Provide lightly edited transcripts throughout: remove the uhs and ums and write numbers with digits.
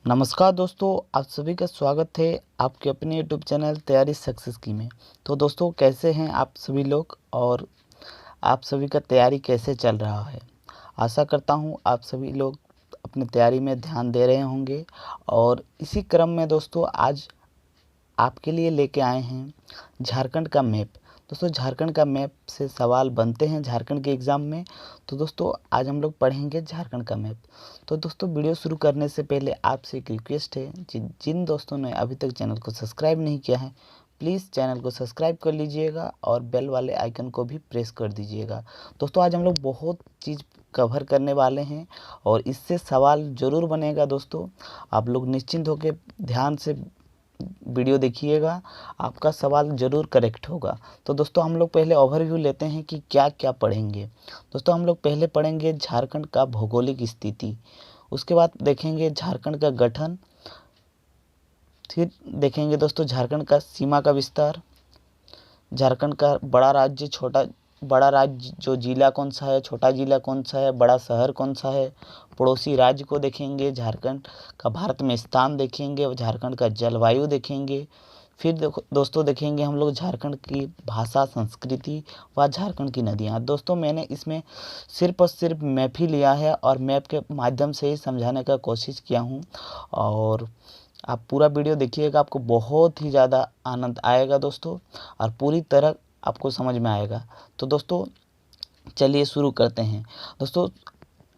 नमस्कार दोस्तों, आप सभी का स्वागत है आपके अपने यूट्यूब चैनल तैयारी सक्सेस की में। तो दोस्तों, कैसे हैं आप सभी लोग और आप सभी का तैयारी कैसे चल रहा है। आशा करता हूं आप सभी लोग अपनी तैयारी में ध्यान दे रहे होंगे। और इसी क्रम में दोस्तों, आज आपके लिए लेके आए हैं झारखंड का मैप। दोस्तों, झारखंड का मैप से सवाल बनते हैं झारखंड के एग्ज़ाम में। तो दोस्तों, आज हम लोग पढ़ेंगे झारखंड का मैप। तो दोस्तों, वीडियो शुरू करने से पहले आपसे एक रिक्वेस्ट है, जिन दोस्तों ने अभी तक चैनल को सब्सक्राइब नहीं किया है, प्लीज़ चैनल को सब्सक्राइब कर लीजिएगा और बेल वाले आइकन को भी प्रेस कर दीजिएगा। दोस्तों, आज हम लोग बहुत चीज़ कवर करने वाले हैं और इससे सवाल ज़रूर बनेगा। दोस्तों, आप लोग निश्चिंत होकर ध्यान से वीडियो देखिएगा, आपका सवाल ज़रूर करेक्ट होगा। तो दोस्तों, हम लोग पहले ओवरव्यू लेते हैं कि क्या क्या पढ़ेंगे। दोस्तों, हम लोग पहले पढ़ेंगे झारखंड का भौगोलिक स्थिति, उसके बाद देखेंगे झारखंड का गठन, फिर देखेंगे दोस्तों झारखंड का सीमा का विस्तार, झारखंड का बड़ा राज्य जो जिला कौन सा है, छोटा जिला कौन सा है, बड़ा शहर कौन सा है, पड़ोसी राज्य को देखेंगे, झारखंड का भारत में स्थान देखेंगे, झारखंड का जलवायु देखेंगे। फिर दोस्तों देखेंगे हम लोग झारखंड की भाषा, संस्कृति व झारखंड की नदियाँ। दोस्तों, मैंने इसमें सिर्फ और सिर्फ मैप ही लिया है और मैप के माध्यम से ही समझाने का कोशिश किया हूँ। और आप पूरा वीडियो देखिएगा, आपको बहुत ही ज़्यादा आनंद आएगा दोस्तों, और पूरी तरह आपको समझ में आएगा। तो दोस्तों, चलिए शुरू करते हैं। दोस्तों,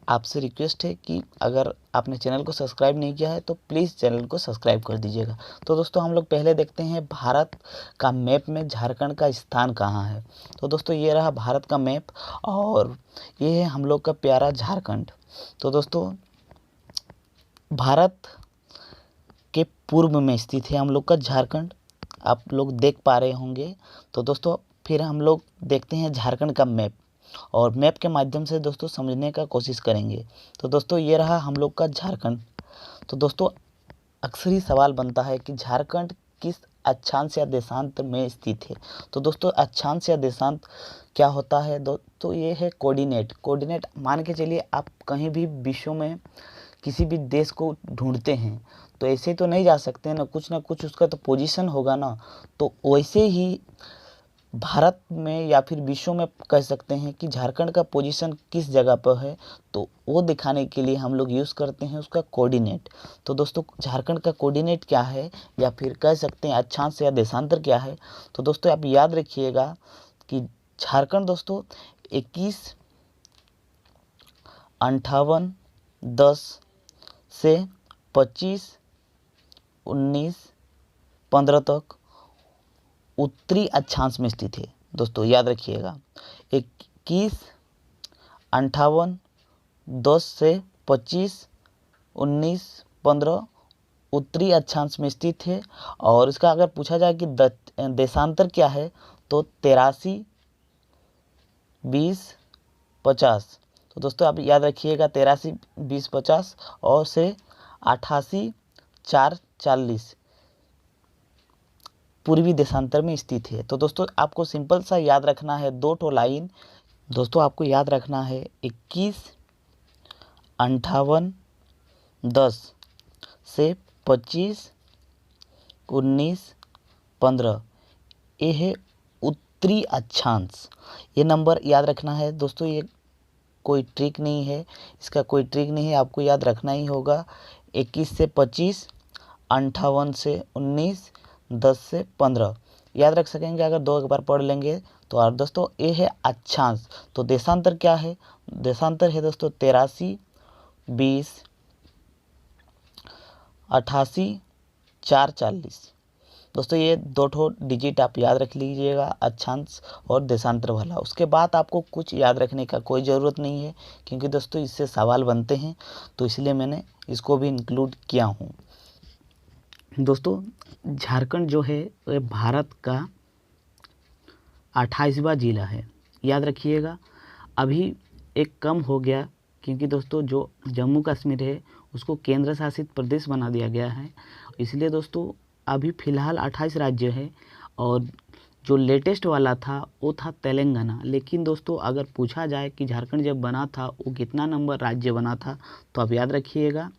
आपसे रिक्वेस्ट है कि अगर आपने चैनल को सब्सक्राइब नहीं किया है तो प्लीज़ चैनल को सब्सक्राइब कर दीजिएगा। तो दोस्तों, हम लोग पहले देखते हैं भारत का मैप में झारखंड का स्थान कहाँ है। तो दोस्तों, ये रहा भारत का मैप और ये है हम लोग का प्यारा झारखंड। तो दोस्तों, भारत के पूर्व में स्थित है हम लोग का झारखंड, आप लोग देख पा रहे होंगे। तो दोस्तों, फिर हम लोग देखते हैं झारखंड का मैप और मैप के माध्यम से दोस्तों समझने का कोशिश करेंगे। तो दोस्तों, ये रहा हम लोग का झारखंड। तो दोस्तों, अक्सर ही सवाल बनता है कि झारखंड किस अक्षांश या देशांत में स्थित है। तो दोस्तों, अक्षांश या देशांत क्या होता है दोस्तों, ये है कोऑर्डिनेट मान के चलिए, आप कहीं भी विश्व में किसी भी देश को ढूंढते हैं तो ऐसे तो नहीं जा सकते हैं ना कुछ उसका तो पोजीशन होगा ना। तो वैसे ही भारत में या फिर विश्व में कह सकते हैं कि झारखंड का पोजीशन किस जगह पर है, तो वो दिखाने के लिए हम लोग यूज़ करते हैं उसका कोऑर्डिनेट। तो दोस्तों, झारखंड का कोऑर्डिनेट क्या है या फिर कह सकते हैं अक्षांश या देशांतर क्या है। तो दोस्तों, आप याद रखिएगा कि झारखंड दोस्तों 21, 58, 10 से 25, 19, 15 तक उत्तरी अक्षांश में स्थित है। दोस्तों, याद रखिएगा 21, 58, 10 से 25, 19, 15 उत्तरी अक्षांश में स्थित है। और इसका अगर पूछा जाए कि देशांतर क्या है तो 83, 20, 50। तो दोस्तों, आप याद रखिएगा 83, 20, 50 और से 88, 4, 40 पूर्वी देशांतर में स्थित है। तो दोस्तों, आपको सिंपल सा याद रखना है 2 ठो लाइन। दोस्तों, आपको याद रखना है 21, 58, 10 से 25, 19, 15 ये है उत्तरी अक्षांश। ये नंबर याद रखना है दोस्तों, ये कोई ट्रिक नहीं है, इसका कोई ट्रिक नहीं है, आपको याद रखना ही होगा। 21 से 25, 58 से 19, 10 से 15 याद रख सकेंगे अगर 2 एक बार पढ़ लेंगे तो। और दोस्तों, ये है अक्षांश। तो देशांतर क्या है, देशांतर है दोस्तों 83, 20, 88, 4, 40। दोस्तों, ये 2 ठो डिजिट आप याद रख लीजिएगा, अक्षांश और देशांतर वाला। उसके बाद आपको कुछ याद रखने का कोई ज़रूरत नहीं है, क्योंकि दोस्तों इससे सवाल बनते हैं, तो इसलिए मैंने इसको भी इंक्लूड किया हूँ। दोस्तों, झारखंड जो है वह भारत का 28वां जिला है, याद रखिएगा। अभी एक कम हो गया, क्योंकि दोस्तों जो जम्मू कश्मीर है उसको केंद्र शासित प्रदेश बना दिया गया है, इसलिए दोस्तों अभी फ़िलहाल 28 राज्य है। और जो लेटेस्ट वाला था वो था तेलंगाना। लेकिन दोस्तों, अगर पूछा जाए कि झारखंड जब बना था वो कितना नंबर राज्य बना था, तो आप याद रखिएगा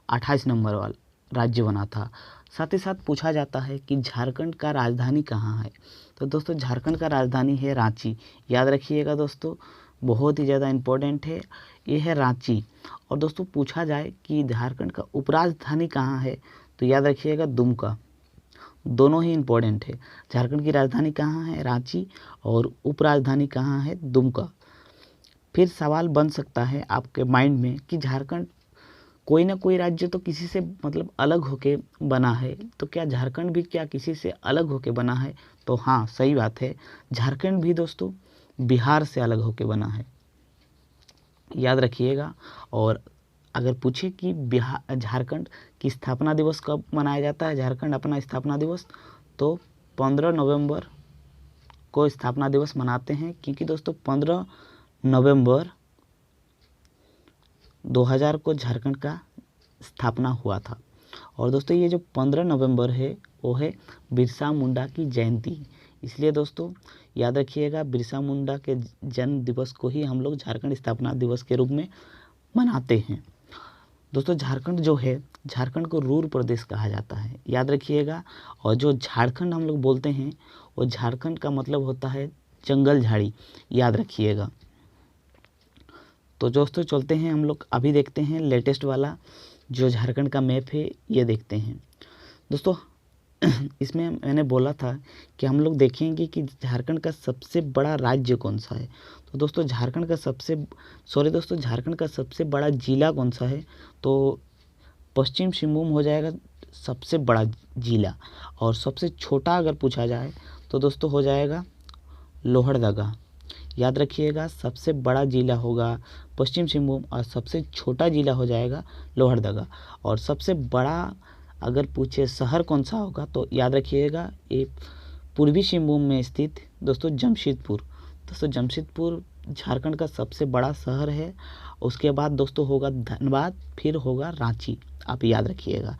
28 नंबर वाला राज्य बना था। साथ ही साथ पूछा जाता है कि झारखंड का राजधानी कहाँ है। तो दोस्तों झारखंड का राजधानी है रांची। याद रखिएगा दोस्तों, बहुत ही ज़्यादा इम्पोर्टेंट है, ये है रांची। और दोस्तों पूछा जाए कि झारखंड का उपराजधानी कहाँ है, तो याद रखिएगा दुमका। दोनों ही इम्पोर्टेंट है। झारखंड की राजधानी कहाँ है, रांची, और उपराजधानी कहाँ है, दुमका। फिर सवाल बन सकता है आपके माइंड में कि झारखंड, कोई ना कोई राज्य तो किसी से मतलब अलग होके बना है, तो क्या झारखंड भी क्या किसी से अलग होके बना है? तो हाँ, सही बात है, झारखंड भी दोस्तों बिहार से अलग होके बना है। याद रखिएगा। और अगर पूछे कि बिहार झारखंड की स्थापना दिवस कब मनाया जाता है, झारखंड अपना स्थापना दिवस, तो 15 नवंबर को स्थापना दिवस मनाते हैं, क्योंकि दोस्तों 15 नवंबर 2000 को झारखंड का स्थापना हुआ था। और दोस्तों ये जो 15 नवंबर है वो है बिरसा मुंडा की जयंती। इसलिए दोस्तों याद रखिएगा, बिरसा मुंडा के जन्म दिवस को ही हम लोग झारखंड स्थापना दिवस के रूप में मनाते हैं। दोस्तों झारखंड जो है, झारखंड को रूर प्रदेश कहा जाता है, याद रखिएगा। और जो झारखंड हम लोग बोलते हैं, वो झारखंड का मतलब होता है जंगल झाड़ी, याद रखिएगा। तो दोस्तों चलते हैं हम लोग, अभी देखते हैं लेटेस्ट वाला जो झारखंड का मैप है, ये देखते हैं दोस्तों। इसमें मैंने बोला था कि हम लोग देखेंगे कि झारखंड का सबसे बड़ा राज्य कौन सा है। तो दोस्तों झारखंड का झारखंड का सबसे बड़ा जिला कौन सा है, तो पश्चिम सिंहभूम हो जाएगा सबसे बड़ा जिला। और सबसे छोटा अगर पूछा जाए तो दोस्तों हो जाएगा लोहरदगा। याद रखिएगा, सबसे बड़ा जिला होगा पश्चिम सिंहभूम और सबसे छोटा जिला हो जाएगा लोहरदगा। और सबसे बड़ा अगर पूछे शहर कौन सा होगा, तो याद रखिएगा ये पूर्वी सिंहभूम में स्थित दोस्तों जमशेदपुर। दोस्तों जमशेदपुर झारखंड का सबसे बड़ा शहर है। उसके बाद दोस्तों होगा धनबाद, फिर होगा रांची। आप याद रखिएगा,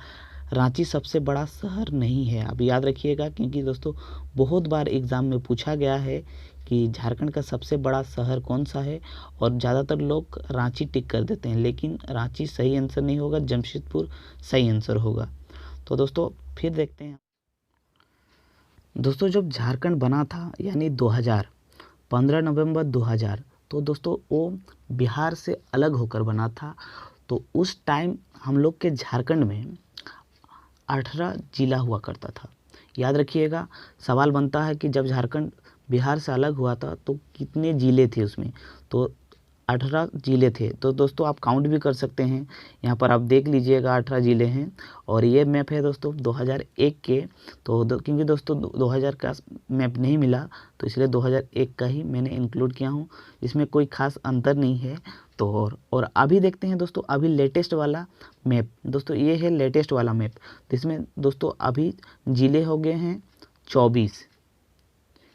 रांची सबसे बड़ा शहर नहीं है, आप याद रखिएगा, क्योंकि दोस्तों बहुत बार एग्ज़ाम में पूछा गया है कि झारखंड का सबसे बड़ा शहर कौन सा है, और ज़्यादातर लोग रांची टिक कर देते हैं, लेकिन रांची सही आंसर नहीं होगा, जमशेदपुर सही आंसर होगा। तो दोस्तों फिर देखते हैं दोस्तों, जब झारखंड बना था यानी 2000, 15 नवंबर 2000, तो दोस्तों वो बिहार से अलग होकर बना था। तो उस टाइम हम लोग के झारखंड में 18 जिला हुआ करता था। याद रखिएगा, सवाल बनता है कि जब झारखंड बिहार से अलग हुआ था तो कितने ज़िले थे उसमें, तो 18 ज़िले थे। तो दोस्तों आप काउंट भी कर सकते हैं, यहाँ पर आप देख लीजिएगा 18 ज़िले हैं। और ये मैप है दोस्तों 2001 के, क्योंकि दोस्तों 2000 का मैप नहीं मिला, तो इसलिए 2001 का ही मैंने इंक्लूड किया हूँ, इसमें कोई ख़ास अंतर नहीं है। तो और अभी देखते हैं दोस्तों, अभी लेटेस्ट वाला मैप, दोस्तों ये है लेटेस्ट वाला मैप। तो इसमें दोस्तों अभी ज़िले हो गए हैं 24।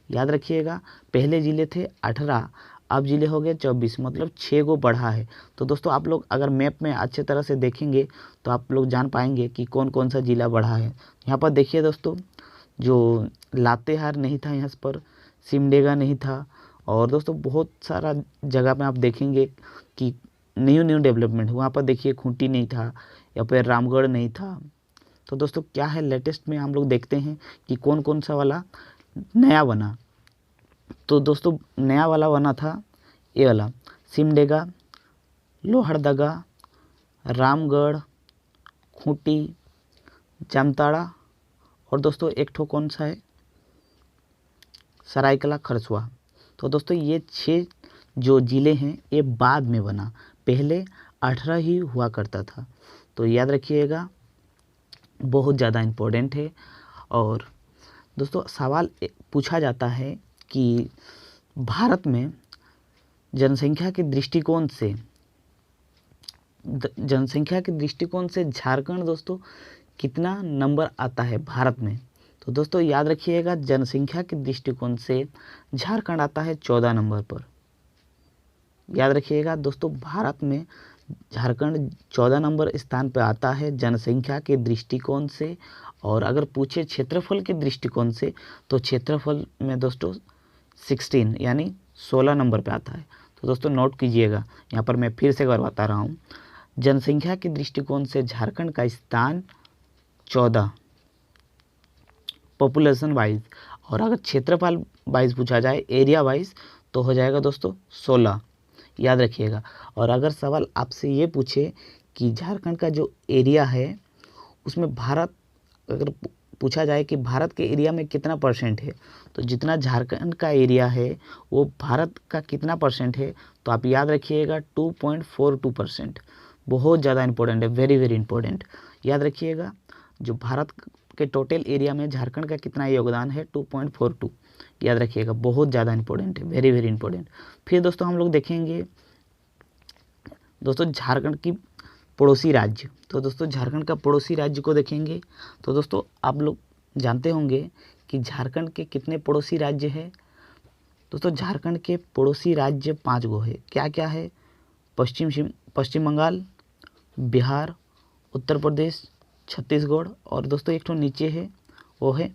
याद रखिएगा, पहले ज़िले थे 18, अब ज़िले हो गए 24, मतलब 6 गो बढ़ा है। तो दोस्तों आप लोग अगर मैप में अच्छे तरह से देखेंगे तो आप लोग जान पाएंगे कि कौन कौन सा ज़िला बढ़ा है। यहाँ पर देखिए दोस्तों, जो लातेहार नहीं था, यहाँ पर सिमडेगा नहीं था। और दोस्तों बहुत सारा जगह पे आप देखेंगे कि न्यू डेवलपमेंट, वहाँ पर देखिए खूंटी नहीं था, या फिर रामगढ़ नहीं था। तो दोस्तों क्या है लेटेस्ट में हम लोग देखते हैं कि कौन कौन सा वाला नया बना। तो दोस्तों नया वाला बना था ये वाला, सिमडेगा, लोहरदगा, रामगढ़, खूंटी, जामताड़ा, और दोस्तों एक ठो कौन सा है, सरायकला खरसुआ। तो दोस्तों ये 6 जो ज़िले हैं ये बाद में बना, पहले 18 ही हुआ करता था। तो याद रखिएगा, बहुत ज़्यादा इम्पोर्टेंट है। और दोस्तों सवाल पूछा जाता है कि भारत में जनसंख्या के दृष्टिकोण से झारखंड दोस्तों कितना नंबर आता है भारत में। तो दोस्तों याद रखिएगा, जनसंख्या के दृष्टिकोण से झारखंड आता है 14 नंबर पर। याद रखिएगा दोस्तों, भारत में झारखंड 14 नंबर स्थान पर आता है जनसंख्या के दृष्टिकोण से। और अगर पूछे क्षेत्रफल के दृष्टिकोण से, तो क्षेत्रफल में दोस्तों 16 यानी 16 नंबर पे आता है। तो दोस्तों नोट कीजिएगा, यहाँ पर मैं फिर से एक बार बता रहा हूँ, जनसंख्या के दृष्टिकोण से झारखंड का स्थान 14 पॉपुलेशन वाइज, और अगर क्षेत्रफल वाइज पूछा जाए, एरिया वाइज, तो हो जाएगा दोस्तों 16, याद रखिएगा। और अगर सवाल आपसे ये पूछे कि झारखंड का जो एरिया है उसमें भारत, अगर पूछा जाए कि भारत के एरिया में कितना परसेंट है, तो जितना झारखंड का एरिया है वो भारत का कितना परसेंट है, तो आप याद रखिएगा 2.42%। बहुत ज़्यादा इंपॉर्टेंट है, वेरी वेरी इंपॉर्टेंट, याद रखिएगा। जो भारत के टोटल एरिया में झारखंड का कितना योगदान है, 2.42, याद रखिएगा, बहुत ज़्यादा इंपॉर्टेंट है, वेरी वेरी इंपॉर्टेंट। फिर दोस्तों हम लोग देखेंगे दोस्तों झारखंड की पड़ोसी राज्य, तो दोस्तों झारखंड का पड़ोसी राज्य को देखेंगे। तो दोस्तों आप लोग जानते होंगे कि झारखंड के कितने पड़ोसी राज्य हैं। दोस्तों झारखंड के पड़ोसी राज्य 5 गो है। क्या क्या है? पश्चिम बंगाल, बिहार, उत्तर प्रदेश, छत्तीसगढ़, और दोस्तों एक ठो नीचे है, वो है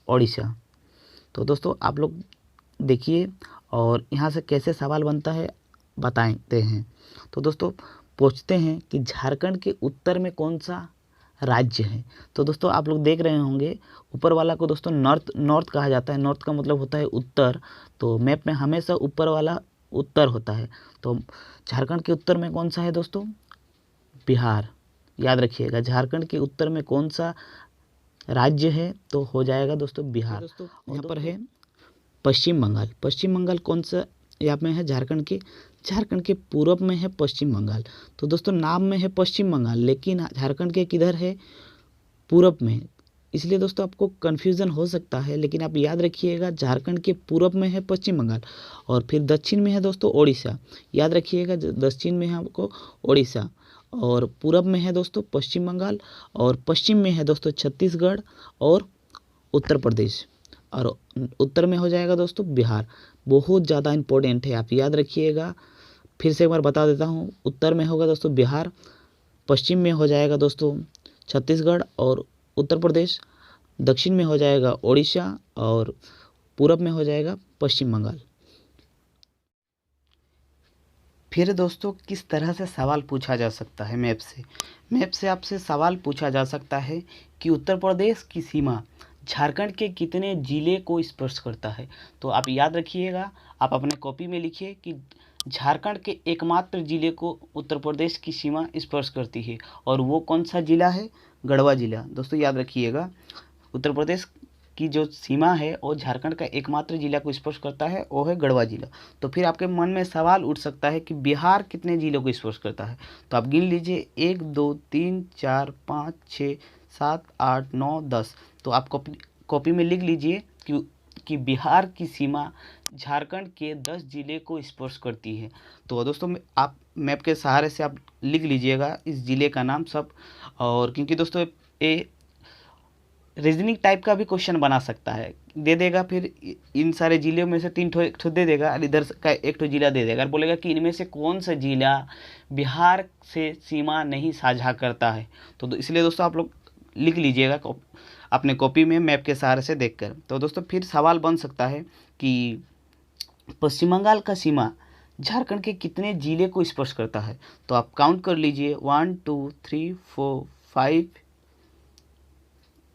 ओडिशा। तो दोस्तों आप लोग देखिए, और यहाँ से कैसे सवाल बनता है बताते हैं। तो दोस्तों पूछते हैं कि झारखंड के उत्तर में कौन सा राज्य है। तो दोस्तों आप लोग देख रहे होंगे ऊपर वाला को दोस्तों नॉर्थ कहा जाता है। नॉर्थ का मतलब होता है उत्तर, तो मैप में हमेशा ऊपर वाला उत्तर होता है। तो झारखंड के उत्तर में कौन सा है दोस्तों? बिहार, याद रखिएगा। झारखंड के उत्तर में कौन सा राज्य है, तो हो जाएगा दोस्तों बिहार। दोस्तों यहाँ पर है पश्चिम बंगाल। पश्चिम बंगाल कौन सा यहाँ में है? झारखंड के पूर्व में है पश्चिम बंगाल। तो दोस्तों नाम में है पश्चिम बंगाल, लेकिन झारखंड के किधर है? पूर्व में। इसलिए दोस्तों आपको कन्फ्यूज़न हो सकता है, लेकिन आप याद रखिएगा झारखंड के पूर्व में है पश्चिम बंगाल, और फिर दक्षिण में है दोस्तों ओडिशा। याद रखिएगा दक्षिण में है आपको ओडिशा, और पूर्व में है दोस्तों पश्चिम बंगाल, और पश्चिम में है दोस्तों छत्तीसगढ़ और उत्तर प्रदेश, और उत्तर में हो जाएगा दोस्तों बिहार। बहुत ज़्यादा इंपॉर्टेंट है, आप याद रखिएगा। फिर से एक बार बता देता हूँ, उत्तर में होगा दोस्तों बिहार, पश्चिम में हो जाएगा दोस्तों छत्तीसगढ़ और उत्तर प्रदेश, दक्षिण में हो जाएगा ओडिशा, और पूरब में हो जाएगा पश्चिम बंगाल। फिर दोस्तों किस तरह से सवाल पूछा जा सकता है मैप से आपसे सवाल पूछा जा सकता है कि उत्तर प्रदेश की सीमा झारखंड के कितने जिले को स्पर्श करता है। तो आप याद रखिएगा, आप अपने कॉपी में लिखिए कि झारखंड के एकमात्र जिले को उत्तर प्रदेश की सीमा स्पर्श करती है, और वो कौन सा जिला है? गढ़वा जिला। दोस्तों याद रखिएगा, उत्तर प्रदेश की जो सीमा है वो झारखंड का एकमात्र जिला को स्पर्श करता है, वो है गढ़वा जिला। तो फिर आपके मन में सवाल उठ सकता है कि बिहार कितने जिलों को स्पर्श करता है। तो आप गिन लीजिए, 1 2 3 4 5 6 7 8 9 10। तो आप कॉपी में लिख लीजिए कि बिहार की सीमा झारखंड के 10 जिले को स्पर्श करती है। तो दोस्तों आप मैप के सहारे से आप लिख लीजिएगा इस जिले का नाम सब। और क्योंकि दोस्तों ये रीजनिंग टाइप का भी क्वेश्चन बना सकता है, दे देगा फिर इन सारे जिलों में से 3 एक ठो दे देगा, और इधर का एक ठो जिला दे देगा, और बोलेगा कि इनमें से कौन सा जिला बिहार से सीमा नहीं साझा करता है। तो इसलिए दोस्तों आप लोग लिख लीजिएगा अपने कॉपी में मैप के सहारे से देखकर। तो दोस्तों फिर सवाल बन सकता है कि पश्चिम बंगाल का सीमा झारखंड के कितने जिले को स्पर्श करता है। तो आप काउंट कर लीजिए, 1 2 3 4 5,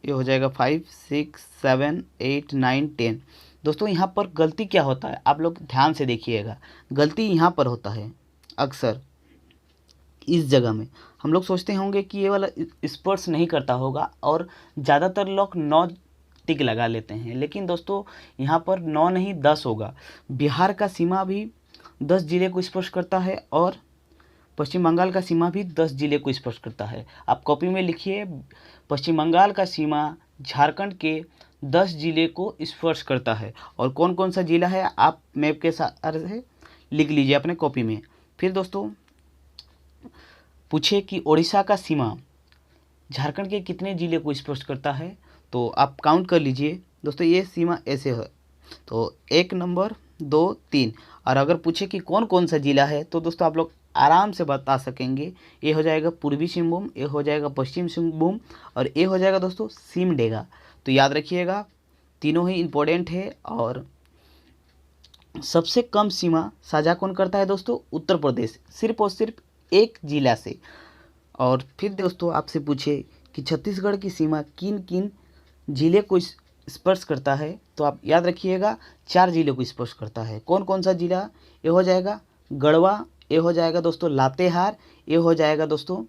ये हो जाएगा 5 6 7 8 9 10। दोस्तों यहाँ पर गलती क्या होता है, आप लोग ध्यान से देखिएगा। गलती यहाँ पर होता है अक्सर, इस जगह में हम लोग सोचते होंगे कि ये वाला स्पर्श नहीं करता होगा, और ज़्यादातर लोग 9 टिक लगा लेते हैं, लेकिन दोस्तों यहाँ पर 9 नहीं 10 होगा। बिहार का सीमा भी 10 जिले को स्पर्श करता है, और पश्चिम बंगाल का सीमा भी 10 जिले को स्पर्श करता है। आप कॉपी में लिखिए, पश्चिम बंगाल का सीमा झारखंड के 10 जिले को स्पर्श करता है, और कौन कौन सा जिला है आप मैप के सहारे से लिख लीजिए अपने कॉपी में। फिर दोस्तों पूछे कि ओडिशा का सीमा झारखंड के कितने जिले को स्पर्श करता है। तो आप काउंट कर लीजिए दोस्तों, ये सीमा ऐसे है, तो 1 नंबर 2 3। और अगर पूछे कि कौन कौन सा जिला है, तो दोस्तों आप लोग आराम से बता सकेंगे। ये हो जाएगा पूर्वी सिंहभूम, ये हो जाएगा पश्चिम सिंहभूम, और ये हो जाएगा दोस्तों सिमडेगा। तो याद रखिएगा, तीनों ही इम्पोर्टेंट है। और सबसे कम सीमा साझा कौन करता है दोस्तों? उत्तर प्रदेश, सिर्फ और सिर्फ एक जिला से। और फिर दोस्तों आपसे पूछे कि छत्तीसगढ़ की सीमा किन किन जिले को स्पर्श करता है, तो आप याद रखिएगा 4 जिलों को स्पर्श करता है। कौन कौन सा जिला? ये हो जाएगा गढ़वा, ये हो जाएगा दोस्तों लातेहार, ये हो जाएगा दोस्तों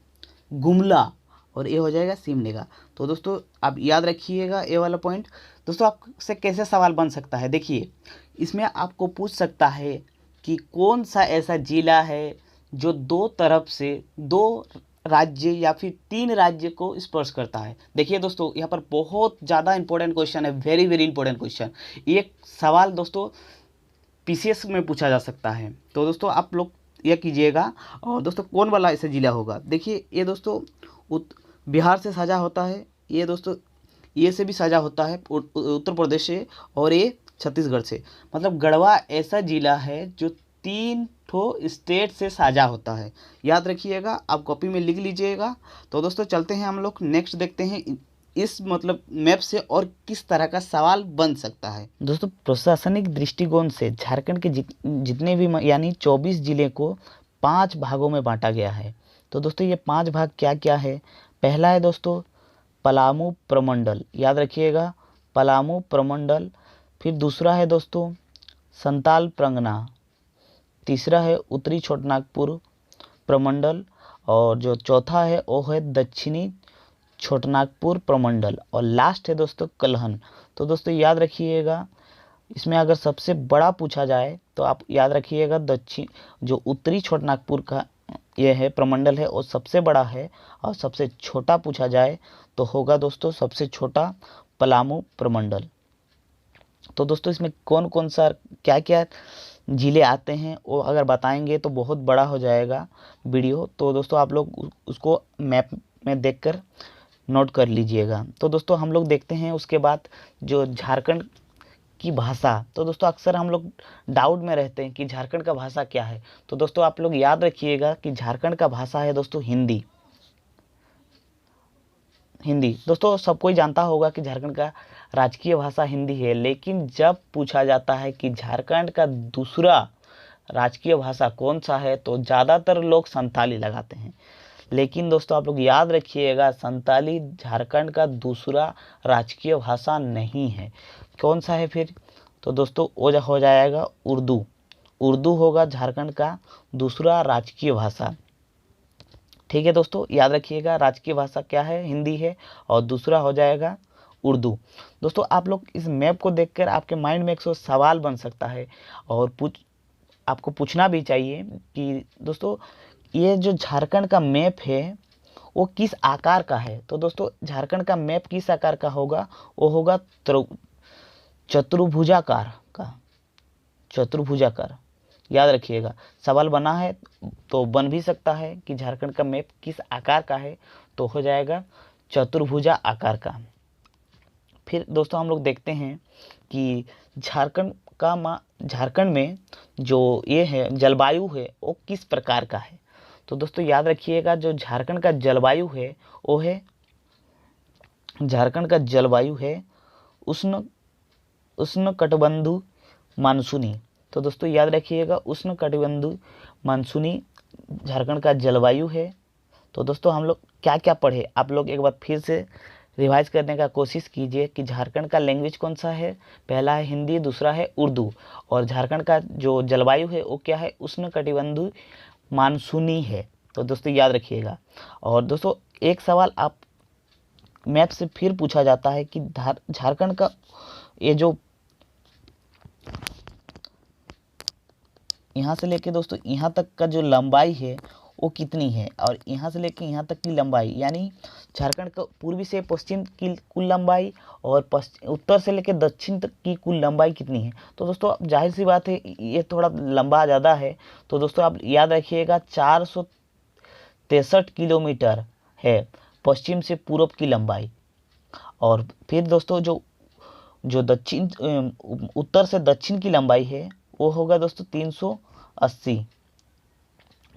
गुमला, और ये हो जाएगा सिमडेगा। तो दोस्तों आप याद रखिएगा ये वाला पॉइंट। दोस्तों आपसे कैसे सवाल बन सकता है, देखिए इसमें आपको पूछ सकता है कि कौन सा ऐसा जिला है जो 2 तरफ से 2 राज्य या फिर 3 राज्य को स्पर्श करता है। देखिए दोस्तों यहाँ पर बहुत ज़्यादा इंपॉर्टेंट क्वेश्चन है, वेरी वेरी इंपॉर्टेंट क्वेश्चन। ये सवाल दोस्तों पीसीएस में पूछा जा सकता है। तो दोस्तों आप लोग यह कीजिएगा। और दोस्तों कौन वाला ऐसा जिला होगा, देखिए ये दोस्तों बिहार से साझा होता है, ये दोस्तों ये से भी साझा होता है उत्तर प्रदेश से, और ये छत्तीसगढ़ से। मतलब गढ़वा ऐसा जिला है जो 3 ठो स्टेट से साझा होता है। याद रखिएगा, आप कॉपी में लिख लीजिएगा। तो दोस्तों चलते हैं हम लोग नेक्स्ट देखते हैं इस मतलब मैप से और किस तरह का सवाल बन सकता है। दोस्तों प्रशासनिक दृष्टिकोण से झारखंड के जितने भी यानी 24 जिले को 5 भागों में बांटा गया है। तो दोस्तों ये 5 भाग क्या क्या है? पहला है दोस्तों पलामू प्रमंडल, याद रखिएगा पलामू प्रमंडल। फिर दूसरा है दोस्तों संताल प्रगना, तीसरा है उत्तरी छोटनागपुर प्रमंडल, और जो चौथा है वो है दक्षिणी छोटनागपुर प्रमंडल, और लास्ट है दोस्तों कलहन। तो दोस्तों याद रखिएगा, इसमें अगर सबसे बड़ा पूछा जाए तो आप याद रखिएगा जो उत्तरी छोटनागपुर का ये है प्रमंडल है वो सबसे बड़ा है, और सबसे छोटा पूछा जाए तो होगा दोस्तों सबसे छोटा पलामू प्रमंडल। तो दोस्तों इसमें कौन कौन सा क्या क्या जिले आते हैं वो अगर बताएंगे तो बहुत बड़ा हो जाएगा वीडियो। तो दोस्तों आप लोग उसको मैप में देखकर नोट कर लीजिएगा। तो दोस्तों हम लोग देखते हैं उसके बाद जो झारखंड की भाषा। तो दोस्तों अक्सर हम लोग डाउट में रहते हैं कि झारखंड का भाषा क्या है। तो दोस्तों आप लोग याद रखिएगा कि झारखंड का भाषा है दोस्तों हिंदी। दोस्तों सब कोई जानता होगा कि झारखंड का राजकीय भाषा हिंदी है, लेकिन जब पूछा जाता है कि झारखंड का दूसरा राजकीय भाषा कौन सा है तो ज़्यादातर लोग संताली लगाते हैं। लेकिन दोस्तों आप लोग याद रखिएगा संताली झारखंड का दूसरा राजकीय भाषा नहीं है। कौन सा है फिर? तो दोस्तों वो हो जाएगा उर्दू। उर्दू होगा झारखंड का दूसरा राजकीय भाषा। ठीक है दोस्तों, याद रखिएगा राजकीय भाषा क्या है? हिंदी है, और दूसरा हो जाएगा उर्दू। दोस्तों आप लोग इस मैप को देखकर आपके माइंड में 100 सवाल बन सकता है, और आपको पूछना भी चाहिए कि दोस्तों ये जो झारखंड का मैप है वो किस आकार का है। तो दोस्तों झारखंड का मैप किस आकार का होगा? वो होगा चतुर्भुजाकार का। चतुर्भुजाकार, याद रखिएगा। सवाल बना है तो बन भी सकता है कि झारखंड का मैप किस आकार का है, तो हो जाएगा चतुर्भुजा आकार का। फिर दोस्तों हम लोग देखते हैं कि झारखंड में जो ये है जलवायु है वो किस प्रकार का है। तो दोस्तों याद रखिएगा जो झारखंड का जलवायु है वो है झारखंड का जलवायु है उष्णकटिबंधीय मानसूनी। तो दोस्तों याद रखिएगा उष्णकटिबंधीय मानसूनी झारखंड का जलवायु है। तो दोस्तों हम लोग क्या क्या पढ़े, आप लोग एक बार फिर से रिवाइज करने का कोशिश कीजिए कि झारखंड का लैंग्वेज कौन सा है? पहला है हिंदी, दूसरा है उर्दू, और झारखंड का जो जलवायु है वो क्या है? उष्णकटिबंधीय मानसूनी है। तो दोस्तों याद रखिएगा। और दोस्तों एक सवाल आप मैप से फिर पूछा जाता है कि झारखंड का ये जो यहाँ से लेके दोस्तों यहाँ तक का जो लंबाई है वो कितनी है, और यहाँ से लेके यहाँ तक की लंबाई यानी झारखंड का पूर्वी से पश्चिम की कुल लंबाई और उत्तर से लेके दक्षिण तक की कुल लंबाई कितनी है। तो दोस्तों जाहिर सी बात है ये थोड़ा लंबा ज़्यादा है। तो दोस्तों आप याद रखिएगा 463 किलोमीटर है पश्चिम से पूर्व की लंबाई। और फिर दोस्तों जो उत्तर से दक्षिण की लंबाई है वो होगा दोस्तों 380।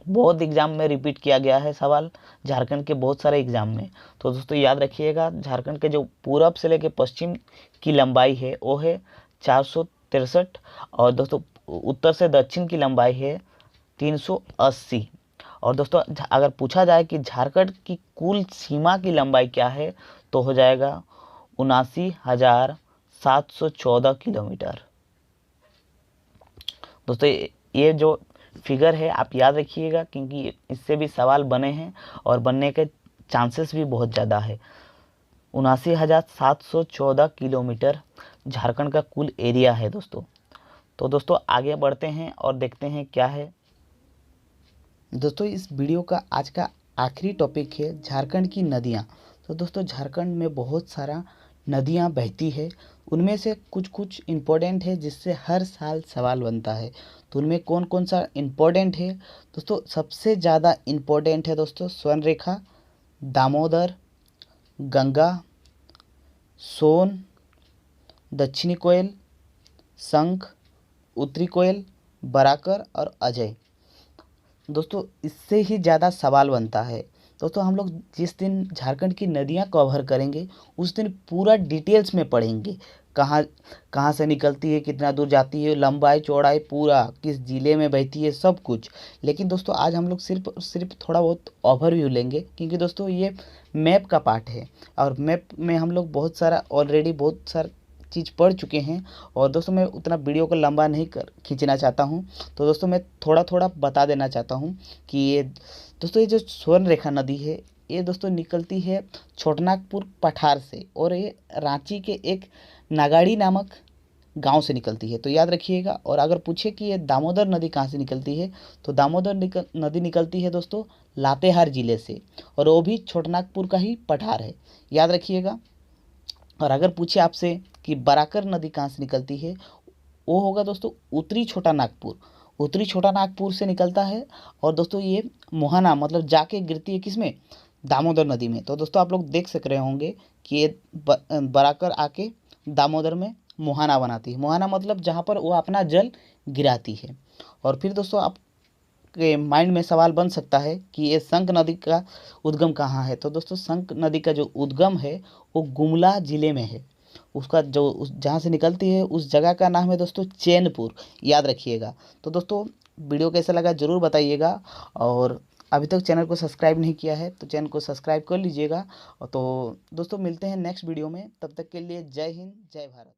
बहुत एग्जाम में रिपीट किया गया है सवाल झारखंड के बहुत सारे एग्जाम में। तो दोस्तों याद रखिएगा झारखंड के जो पूरब से लेकर पश्चिम की लंबाई है वो है 463, और दोस्तों उत्तर से दक्षिण की लंबाई है 380। और दोस्तों अगर पूछा जाए कि झारखंड की कुल सीमा की लंबाई क्या है, तो हो जाएगा 79,714 किलोमीटर। दोस्तों ये जो फिगर है आप याद रखिएगा, क्योंकि इससे भी सवाल बने हैं और बनने के चांसेस भी बहुत ज़्यादा है। 79,714 किलोमीटर झारखंड का कुल एरिया है दोस्तों। तो दोस्तों आगे बढ़ते हैं और देखते हैं क्या है। दोस्तों इस वीडियो का आज का आखिरी टॉपिक है झारखंड की नदियाँ। तो दोस्तों झारखंड में बहुत सारा नदियाँ बहती है, उनमें से कुछ कुछ इम्पोर्टेंट है जिससे हर साल सवाल बनता है। तो उनमें कौन कौन सा इम्पोर्टेंट है दोस्तों? सबसे ज़्यादा इम्पोर्टेंट है दोस्तों स्वर्ण रेखा, दामोदर, गंगा, सोन, दक्षिणी कोयल, शंख, उत्तरी कोयल, बराकर और अजय। दोस्तों इससे ही ज़्यादा सवाल बनता है। दोस्तों हम लोग जिस दिन झारखंड की नदियाँ कवर करेंगे उस दिन पूरा डिटेल्स में पढ़ेंगे, कहाँ कहाँ से निकलती है, कितना दूर जाती है, लंबाई चौड़ाई पूरा, किस ज़िले में बहती है, सब कुछ। लेकिन दोस्तों आज हम लोग सिर्फ थोड़ा बहुत ओवरव्यू लेंगे, क्योंकि दोस्तों ये मैप का पार्ट है और मैप में हम लोग बहुत सारा चीज़ पढ़ चुके हैं। और दोस्तों मैं उतना वीडियो को लंबा नहीं खींचना चाहता हूँ, तो दोस्तों मैं थोड़ा थोड़ा बता देना चाहता हूँ कि ये दोस्तों ये जो स्वर्ण रेखा नदी है ये दोस्तों निकलती है छोटनागपुर पठार से, और ये रांची के एक नागाड़ी नामक गांव से निकलती है, तो याद रखिएगा। और अगर पूछे कि ये दामोदर नदी कहाँ से निकलती है, तो दामोदर नदी निकलती है दोस्तों लातेहार ज़िले से, और वो भी छोटनागपुर का ही पठार है, याद रखिएगा। और अगर पूछे आपसे कि बराकर नदी कहाँ से निकलती है, वो होगा दोस्तों उत्तरी छोटा नागपुर, उत्तरी छोटा नागपुर से निकलता है। और दोस्तों ये मोहना मतलब जाके गिरती है किसमें? दामोदर नदी में। तो दोस्तों आप लोग देख सक रहे होंगे कि ये बराकर आके दामोदर में मोहाना बनाती है। मोहाना मतलब जहाँ पर वो अपना जल गिराती है। और फिर दोस्तों आप के माइंड में सवाल बन सकता है कि ये शंख नदी का उद्गम कहाँ है। तो दोस्तों शंख नदी का जो उद्गम है वो गुमला ज़िले में है। उसका जो उस जहाँ से निकलती है उस जगह का नाम है दोस्तों चैनपुर, याद रखिएगा। तो दोस्तों वीडियो कैसा लगा ज़रूर बताइएगा, और अभी तक चैनल को सब्सक्राइब नहीं किया है तो चैनल को सब्सक्राइब कर लीजिएगा। तो दोस्तों मिलते हैं नेक्स्ट वीडियो में, तब तक के लिए जय हिंद जय भारत।